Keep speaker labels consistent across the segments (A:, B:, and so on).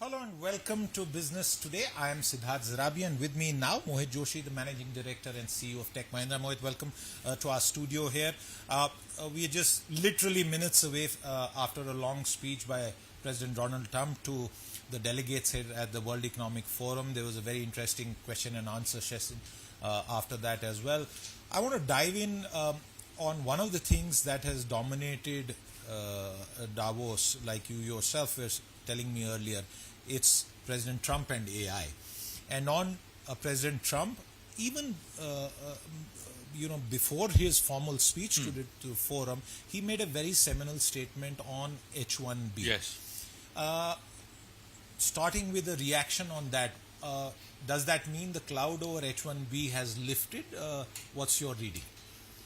A: Hello and welcome to Business Today. I am Siddharth Zarabi and with me now Mohit Joshi, the Managing Director and CEO of Tech Mahindra. Mohit, welcome to our studio here. We are just literally minutes away after a long speech by President Donald Trump to the delegates here at the World Economic Forum. There was a very interesting question and answer session after that as well. I want to dive in on one of the things that has dominated Davos, like you yourself were telling me earlier. It's President Trump and AI. And on President Trump, even before his formal speech to the forum, he made a very seminal statement on H1B.
B: Yes.
A: Starting with a reaction on that, does that mean the cloud over H1B has lifted? What's your reading?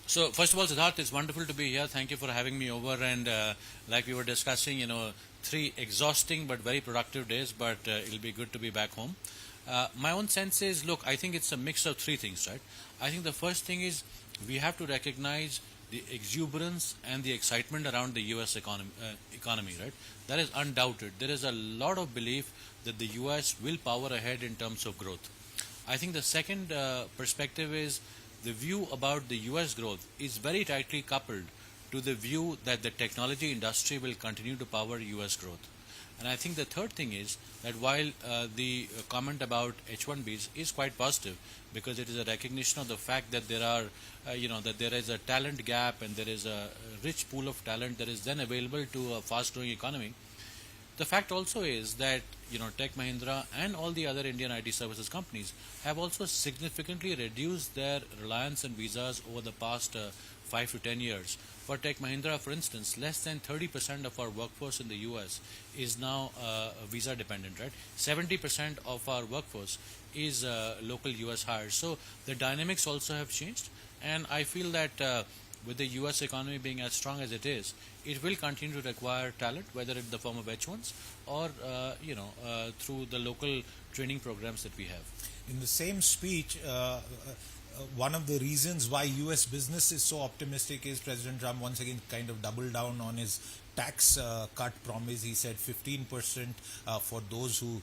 B: So, first of all, Siddharth, it's wonderful to be here. Thank you for having me over. And like we were discussing, 3 exhausting but very productive days, but it'll be good to be back home. My own sense is, look, I think it's a mix of 3 things, right? I think the first thing is we have to recognize the exuberance and the excitement around the U.S. economy, right? That is undoubted. There is a lot of belief that the U.S. will power ahead in terms of growth. I think the second perspective is the view about the U.S. growth is very tightly coupled to the view that the technology industry will continue to power U.S. growth. And I think the third thing is that while the comment about H1Bs is quite positive, because it is a recognition of the fact that there are, that there is a talent gap and there is a rich pool of talent that is then available to a fast-growing economy. The fact also is that Tech Mahindra and all the other Indian IT services companies have also significantly reduced their reliance on visas over the past 5 to 10 years. For Tech Mahindra, for instance, less than 30% of our workforce in the US is now visa dependent, right? 70% of our workforce is local US hires. So the dynamics also have changed, and I feel that with the US economy being as strong as it is, it will continue to require talent, whether in the form of H1s or through the local training programs that we have.
A: In the same speech, one of the reasons why US business is so optimistic is President Trump once again kind of doubled down on his tax cut promise. He said 15% for those who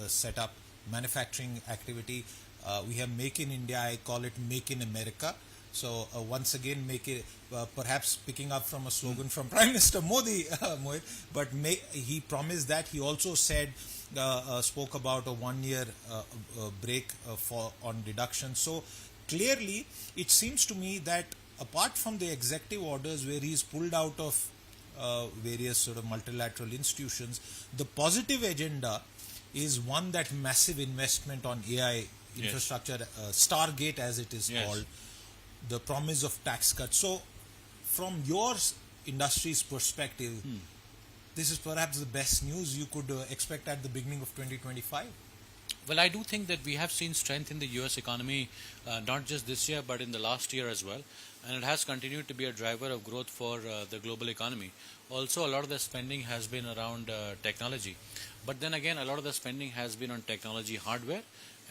A: set up manufacturing activity. We have Make in India. I call it Make in America. So once again, make it perhaps picking up from a slogan from Prime Minister Modi, Mohit, but he promised that. He also said, spoke about a 1-year break on deduction. So clearly, it seems to me that apart from the executive orders where he's pulled out of various sort of multilateral institutions, the positive agenda is one that massive investment on AI infrastructure, Stargate as it is called, the promise of tax cuts. So from your industry's perspective, this is perhaps the best news you could expect at the beginning of 2025?
B: Well, I do think that we have seen strength in the US economy, not just this year, but in the last year as well. And it has continued to be a driver of growth for the global economy. Also, a lot of the spending has been around technology. But then again, a lot of the spending has been on technology hardware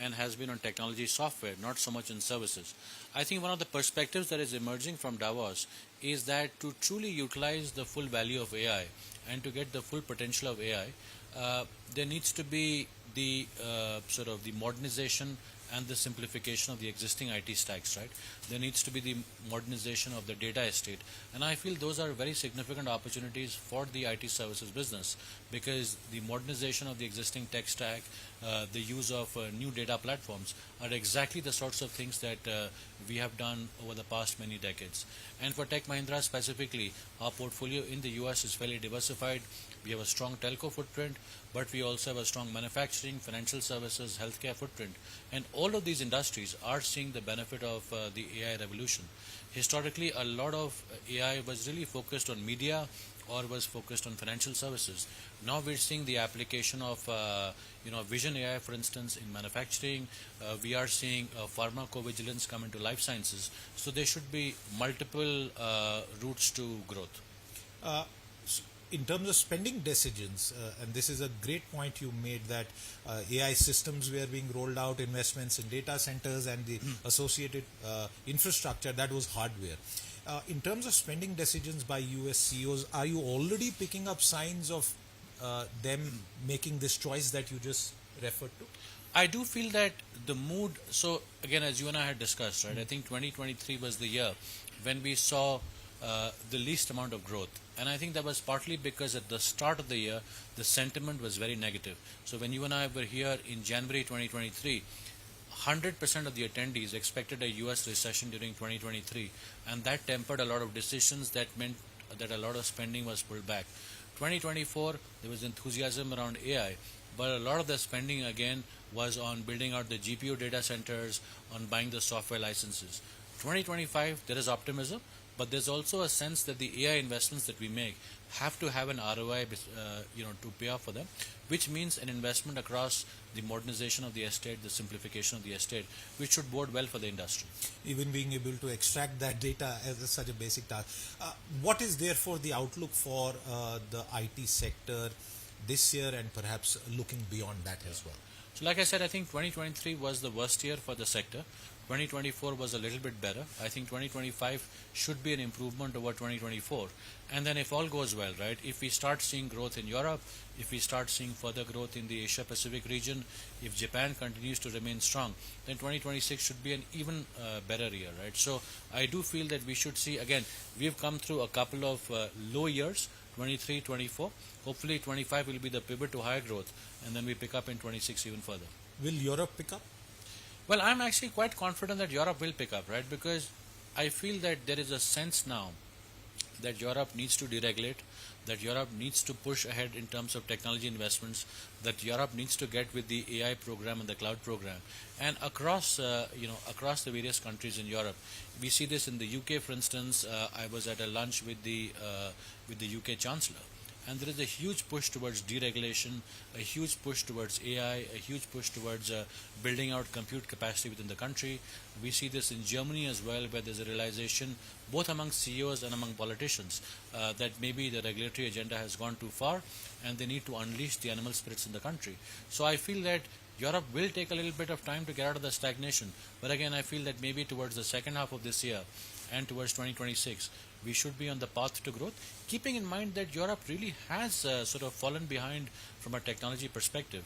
B: and has been on technology software, not so much in services. I think one of the perspectives that is emerging from Davos is that to truly utilize the full value of AI and to get the full potential of AI, there needs to be the sort of the modernization and the simplification of the existing IT stacks, right? There needs to be the modernization of the data estate. And I feel those are very significant opportunities for the IT services business, because the modernization of the existing tech stack, the use of new data platforms are exactly the sorts of things that we have done over the past many decades. And for Tech Mahindra specifically, our portfolio in the US is fairly diversified. We have a strong telco footprint, but we also have a strong manufacturing, financial services, healthcare footprint. And all of these industries are seeing the benefit of the AI revolution. Historically, a lot of AI was really focused on media or was focused on financial services. Now we're seeing the application of vision AI, for instance, in manufacturing. We are seeing pharmacovigilance come into life sciences. So there should be multiple routes to growth.
A: In terms of spending decisions, and this is a great point you made, that AI systems were being rolled out, investments in data centers and the associated infrastructure, that was hardware. In terms of spending decisions by US CEOs, are you already picking up signs of them making this choice that you just referred to?
B: I do feel that the mood. So again, as you and I had discussed, right? I think 2023 was the year when we saw the least amount of growth, and I think that was partly because at the start of the year the sentiment was very negative. So when you and I were here in January 2023, 100% of the attendees expected a US recession during 2023, and that tempered a lot of decisions. That meant that a lot of spending was pulled back. 2024, there was enthusiasm around AI, but a lot of the spending again was on building out the GPU data centers, on buying the software licenses. 2025, there is optimism, but there's also a sense that the AI investments that we make have to have an ROI, to pay off for them, which means an investment across the modernization of the estate, the simplification of the estate, which should bode well for the industry.
A: Even being able to extract that data as such a basic task. What is therefore the outlook for the IT sector this year and perhaps looking beyond that as well?
B: So like I said, I think 2023 was the worst year for the sector. 2024 was a little bit better. I think 2025 should be an improvement over 2024. And then if all goes well, right, if we start seeing growth in Europe, if we start seeing further growth in the Asia Pacific region, if Japan continues to remain strong, then 2026 should be an even better year, right? So I do feel that we should see, again, we've come through a couple of low years, 23, 24. Hopefully 25 will be the pivot to higher growth, and then we pick up in 26 even further.
A: Will Europe pick up?
B: Well, I'm actually quite confident that Europe will pick up, right? Because I feel that there is a sense now that Europe needs to deregulate, that Europe needs to push ahead in terms of technology investments, that Europe needs to get with the AI program and the cloud program. And across the various countries in Europe, we see this in the UK, for instance. I was at a lunch with the UK Chancellor. And there is a huge push towards deregulation, a huge push towards AI, a huge push towards building out compute capacity within the country. We see this in Germany as well, where there's a realization both among CEOs and among politicians that maybe the regulatory agenda has gone too far and they need to unleash the animal spirits in the country. So I feel that Europe will take a little bit of time to get out of the stagnation. But again, I feel that maybe towards the second half of this year and towards 2026, we should be on the path to growth, keeping in mind that Europe really has sort of fallen behind from a technology perspective.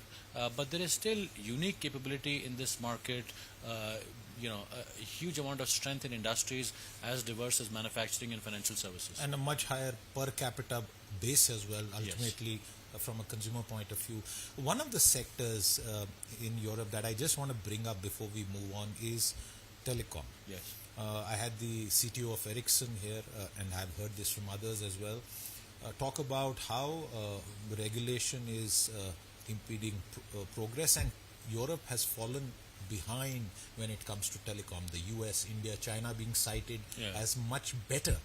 B: But there is still unique capability in this market, a huge amount of strength in industries as diverse as manufacturing and financial services.
A: And a much higher per capita base as well, ultimately. Yes. From a consumer point of view. One of the sectors in Europe that I just want to bring up before we move on is telecom.
B: Yes.
A: I had the CTO of Ericsson here and I've heard this from others as well. Talk about how regulation is impeding progress, and Europe has fallen behind when it comes to telecom. The US, India, China being cited as much better.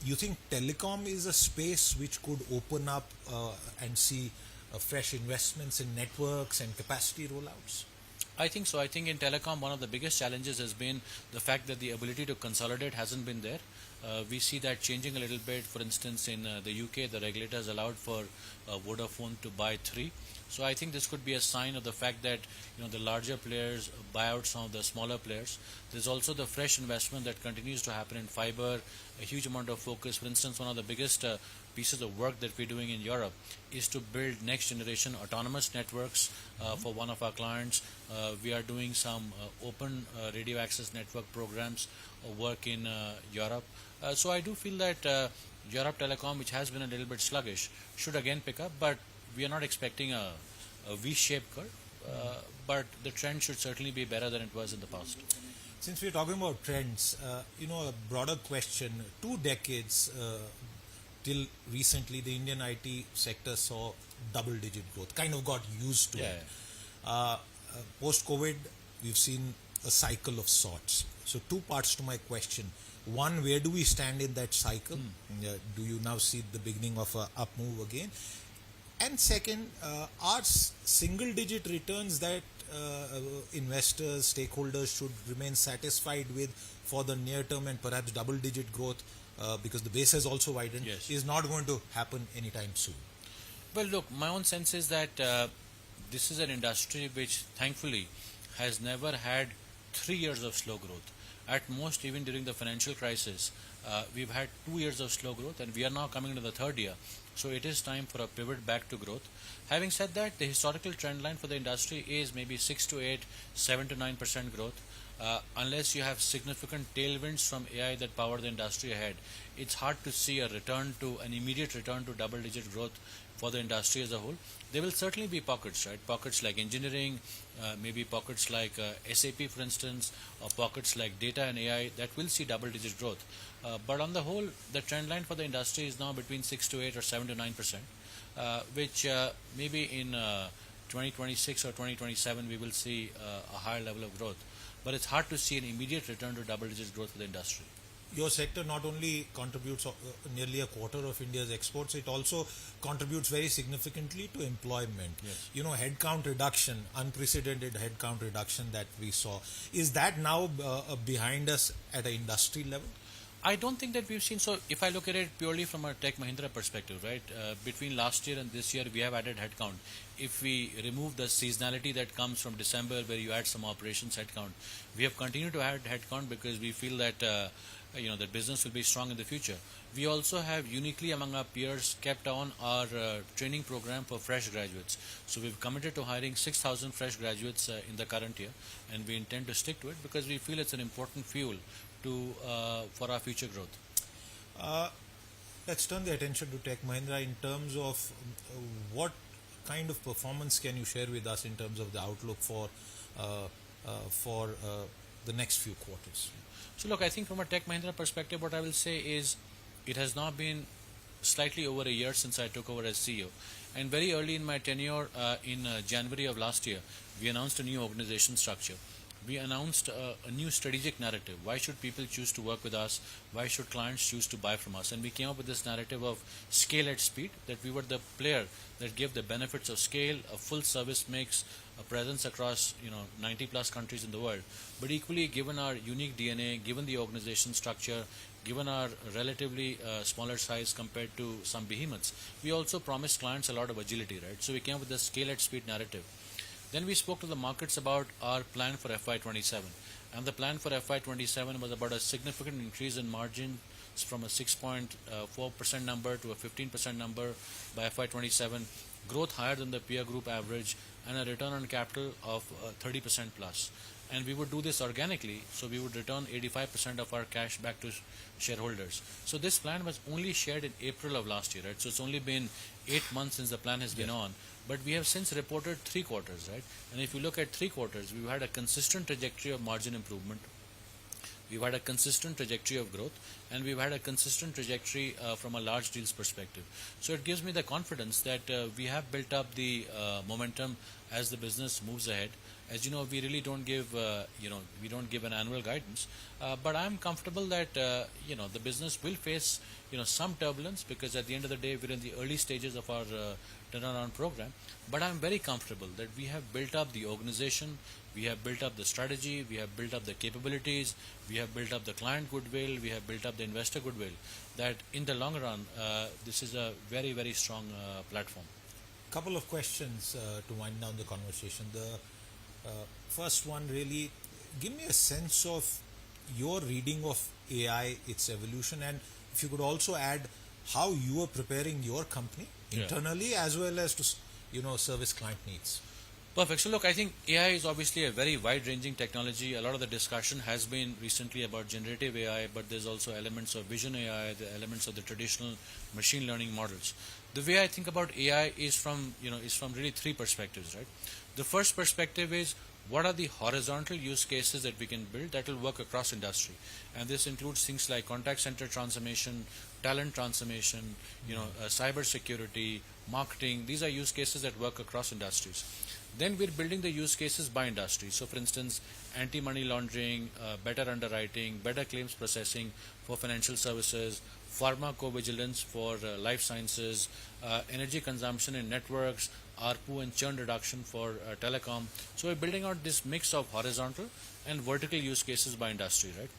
A: You think telecom is a space which could open up and see fresh investments in networks and capacity rollouts?
B: I think so. I think in telecom, one of the biggest challenges has been the fact that the ability to consolidate hasn't been there. We see that changing a little bit. For instance, in the UK, the regulators allowed for Vodafone to buy Three. So I think this could be a sign of the fact that the larger players buy out some of the smaller players. There's also the fresh investment that continues to happen in fiber, a huge amount of focus. For instance, one of the biggest pieces of work that we're doing in Europe is to build next generation autonomous networks for one of our clients. We are doing some open radio access network programs work in Europe. So I do feel that Europe Telecom, which has been a little bit sluggish, should again pick up, but we are not expecting a V-shaped curve, but the trend should certainly be better than it was in the past.
A: Since we're talking about trends, a broader question, 2 decades till recently, the Indian IT sector saw double-digit growth, kind of got used to it. Post-COVID, we've seen a cycle of sorts. So 2 parts to my question. One, where do we stand in that cycle? Do you now see the beginning of a up move again? And second, are single-digit returns that investors, stakeholders should remain satisfied with for the near term, and perhaps double-digit growth, because the base has also widened, is not going to happen anytime soon?
B: Well, look, my own sense is that this is an industry which, thankfully, has never had 3 years of slow growth. At most, even during the financial crisis, We've had 2 years of slow growth, and we are now coming into the third year. So it is time for a pivot back to growth. Having said that, the historical trend line for the industry is maybe 6 to 8, 7 to 9% growth. Unless you have significant tailwinds from AI that power the industry ahead, it's hard to see an immediate return to double-digit growth for the industry as a whole. There will certainly be pockets, right? Pockets like engineering, maybe pockets like SAP, for instance, or pockets like data and AI that will see double-digit growth. But on the whole, the trend line for the industry is now between 6 to 8 or 7 to 9%, which maybe in 2026 or 2027 we will see a higher level of growth. But it's hard to see an immediate return to double-digit growth for the industry.
A: Your sector not only contributes nearly a quarter of India's exports, it also contributes very significantly to employment.
B: Yes.
A: Headcount reduction, unprecedented headcount reduction that we saw, is that now behind us at an industry level?
B: I don't think that we've seen. So if I look at it purely from a Tech Mahindra perspective, right, between last year and this year, we have added headcount. If we remove the seasonality that comes from December, where you add some operations headcount, we have continued to add headcount because we feel that that business will be strong in the future. We also have uniquely among our peers kept on our training program for fresh graduates. So we've committed to hiring 6,000 fresh graduates in the current year, and we intend to stick to it because we feel it's an important fuel for our future growth.
A: Let's turn the attention to Tech Mahindra in terms of what kind of performance can you share with us in terms of the outlook for the next few quarters?
B: So look, I think from a Tech Mahindra perspective, what I will say is it has now been slightly over a year since I took over as CEO. And very early in my tenure, in January of last year, we announced a new organization structure. We announced a new strategic narrative. Why should people choose to work with us? Why should clients choose to buy from us? And we came up with this narrative of scale at speed, that we were the player that gave the benefits of scale, a full service mix, a presence across 90 plus countries in the world. But equally, given our unique DNA, given the organization structure, given our relatively smaller size compared to some behemoths, we also promised clients a lot of agility, right? So we came up with the scale at speed narrative. Then we spoke to the markets about our plan for FY27. And the plan for FY27 was about a significant increase in margins from a 6.4% number to a 15% number by FY27, growth higher than the peer group average, and a return on capital of 30% plus. And we would do this organically, so we would return 85% of our cash back to shareholders. So this plan was only shared in April of last year, right? So it's only been 8 months since the plan has been on. But we have since reported 3 quarters, right? And if you look at 3 quarters, we've had a consistent trajectory of margin improvement. We've had a consistent trajectory of growth, and we've had a consistent trajectory from a large deals perspective. So it gives me the confidence that we have built up the momentum as the business moves ahead. As you know, we really don't give, we don't give an annual guidance, but I'm comfortable that, the business will face, some turbulence because at the end of the day, we're in the early stages of our turnaround program. But I'm very comfortable that we have built up the organization, we have built up the strategy, we have built up the capabilities, we have built up the client goodwill, we have built up the investor goodwill, that in the long run, this is a very, very strong platform.
A: Couple of questions to wind down the conversation. The first one, really, give me a sense of your reading of AI, its evolution, and if you could also add how you are preparing your company internally as well as to service client needs.
B: Perfect. So look, I think AI is obviously a very wide-ranging technology. A lot of the discussion has been recently about generative AI, but there's also elements of vision AI, the elements of the traditional machine learning models. The way I think about AI is from really 3 perspectives, right? The first perspective is what are the horizontal use cases that we can build that will work across industry, and this includes things like contact center transformation, talent transformation, cyber security, marketing. These are use cases that work across industries. Then we're building the use cases by industry. So for instance, anti-money laundering, better underwriting, better claims processing for financial services, pharmacovigilance for life sciences, energy consumption in networks, ARPU and churn reduction for telecom. So we're building out this mix of horizontal and vertical use cases by industry, right?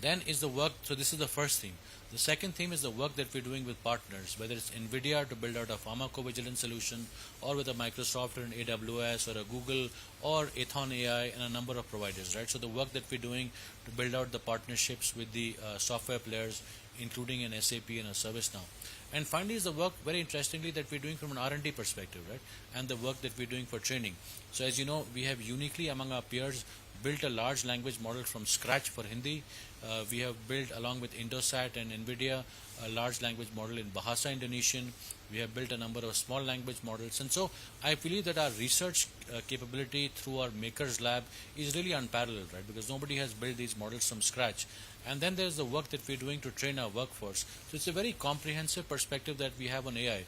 B: Then is the work, so this is the first theme. The second theme is the work that we're doing with partners, whether it's NVIDIA to build out a pharmacovigilance solution, or with a Microsoft or an AWS or a Google or Athon AI and a number of providers, right? So the work that we're doing to build out the partnerships with the software players, including an SAP and a ServiceNow. And finally is the work, very interestingly, that we're doing from an R&D perspective, right? And the work that we're doing for training. So as you know, we have uniquely among our peers built a large language model from scratch for Hindi. We have built, along with Indosat and NVIDIA, a large language model in Bahasa Indonesian. We have built a number of small language models. And so I believe that our research capability through our Makers Lab is really unparalleled, right? Because nobody has built these models from scratch. And then there's the work that we're doing to train our workforce. So it's a very comprehensive perspective that we have on AI.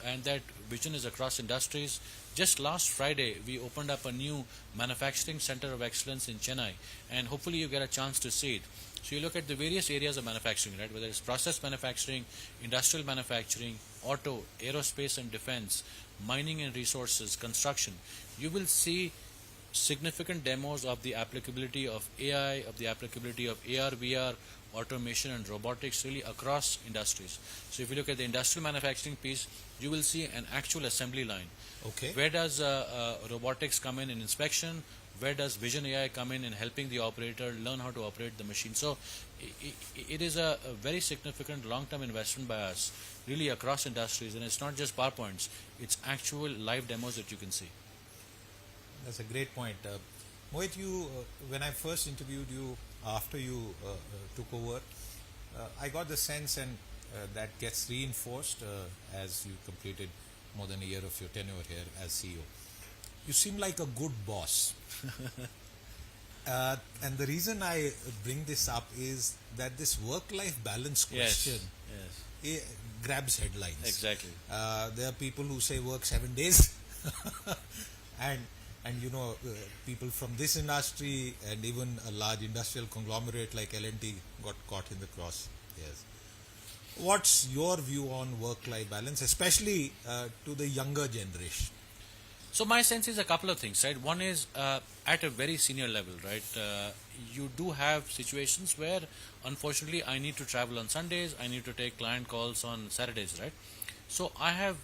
B: And that vision is across industries. Just last Friday, we opened up a new manufacturing center of excellence in Chennai, and hopefully you get a chance to see it. So you look at the various areas of manufacturing, right? Whether it's process manufacturing, industrial manufacturing, auto, aerospace and defense, mining and resources, construction. You will see significant demos of the applicability of AI, of the applicability of AR, VR, automation and robotics really across industries. So if you look at the industrial manufacturing piece, you will see an actual assembly line.
A: Okay.
B: Where does robotics come in inspection? Where does vision AI come in helping the operator learn how to operate the machine? So it is a very significant long-term investment by us, really across industries, and it's not just PowerPoints, it's actual live demos that you can see.
A: That's a great point. Mohit, you, when I first interviewed you after you took over, I got the sense, and that gets reinforced as you completed more than a year of your tenure here as CEO. You seem like a good boss. And the reason I bring this up is that this work-life balance question it grabs headlines.
B: Exactly.
A: There are people who say work 7 days, and you know, people from this industry and even a large industrial conglomerate like L&T got caught in the cross. Yes. What's your view on work-life balance, especially to the younger generation?
B: So my sense is a couple of things, right? One is at a very senior level, right? You do have situations where, unfortunately, I need to travel on Sundays, I need to take client calls on Saturdays, right? So I have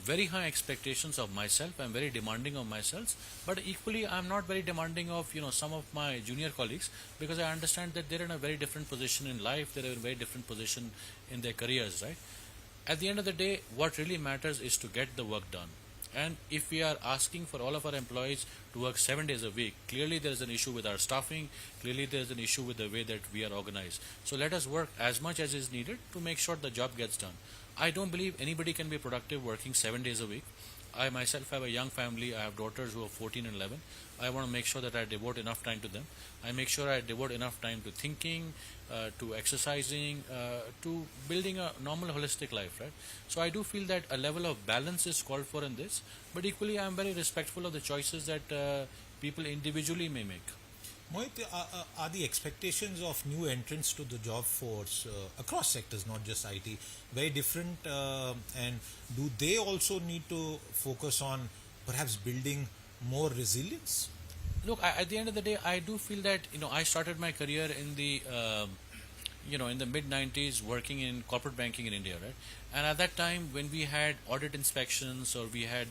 B: very high expectations of myself. I'm very demanding of myself, but equally I'm not very demanding of some of my junior colleagues, because I understand that they're in a very different position in life, they're in a very different position in their careers, right? At the end of the day, what really matters is to get the work done. And if we are asking for all of our employees to work 7 days a week, clearly there is an issue with our staffing, clearly there is an issue with the way that we are organized. So let us work as much as is needed to make sure the job gets done. I don't believe anybody can be productive working 7 days a week. I myself have a young family. I have daughters who are 14 and 11. I want to make sure that I devote enough time to them. I make sure I devote enough time to thinking, to exercising, to building a normal holistic life, right? So I do feel that a level of balance is called for in this, but equally I am very respectful of the choices that people individually may make.
A: Mohit, are the expectations of new entrants to the job force across sectors, not just IT, very different? And do they also need to focus on perhaps building more resilience?
B: Look, at the end of the day, I do feel that I started my career in the in the mid 90s working in corporate banking in India, right? And at that time, when we had audit inspections or we had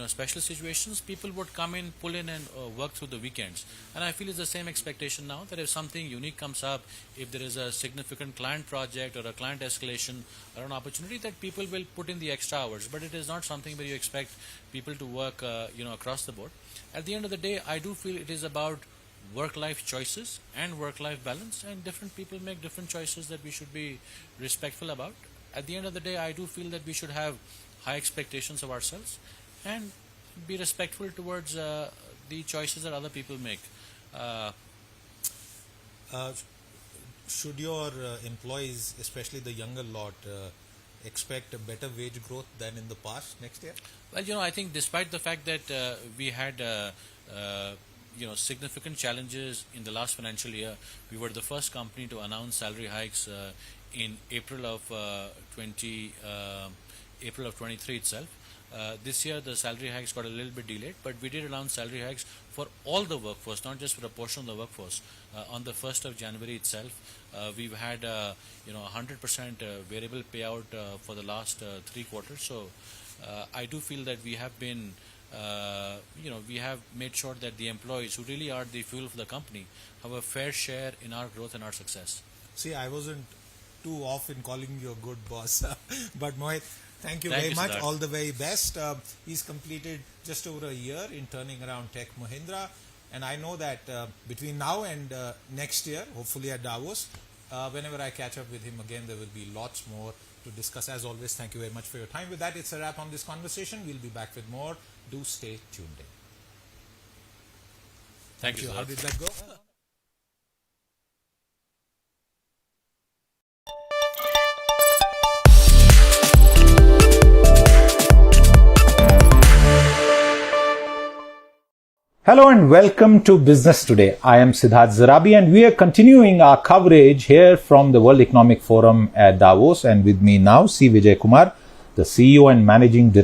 B: special situations, people would come in, pull in, and work through the weekends. And I feel it's the same expectation now, that if something unique comes up, if there is a significant client project or a client escalation or an opportunity, that people will put in the extra hours. But it is not something where you expect people to work across the board. At the end of the day, I do feel it is about work-life choices and work-life balance, and different people make different choices that we should be respectful about. At the end of the day, I do feel that we should have high expectations of ourselves and be respectful towards the choices that other people make.
A: Should your employees, especially the younger lot, expect a better wage growth than in the past next year?
B: Well, I think despite the fact that we had significant challenges in the last financial year, we were the first company to announce salary hikes in April of 23 itself. This year the salary hikes got a little bit delayed, but we did announce salary hikes for all the workforce, not just for a portion of the workforce. On the 1st of January itself, we've had 100% variable payout for the last 3 quarters. So I do feel that we have been, we have made sure that the employees who really are the fuel for the company have a fair share in our growth and our success.
A: See, I wasn't too off in calling you a good boss, but Mohit, thank you
B: Thank
A: very
B: you,
A: much.
B: Siddharth.
A: All the very best. He's completed just over a year in turning around Tech Mahindra, and I know that between now and next year, hopefully at Davos, whenever I catch up with him again, there will be lots more to discuss. As always, thank you very much for your time. With that, it's a wrap on this conversation. We'll be back with more. Do stay tuned in.
B: Thank you.
A: How
B: Siddharth.
A: did that go? Hello and welcome to Business Today. I am Siddharth Zarabi and we are continuing our coverage here from the World Economic Forum at Davos, and with me now C. Vijay Kumar, the CEO and Managing Director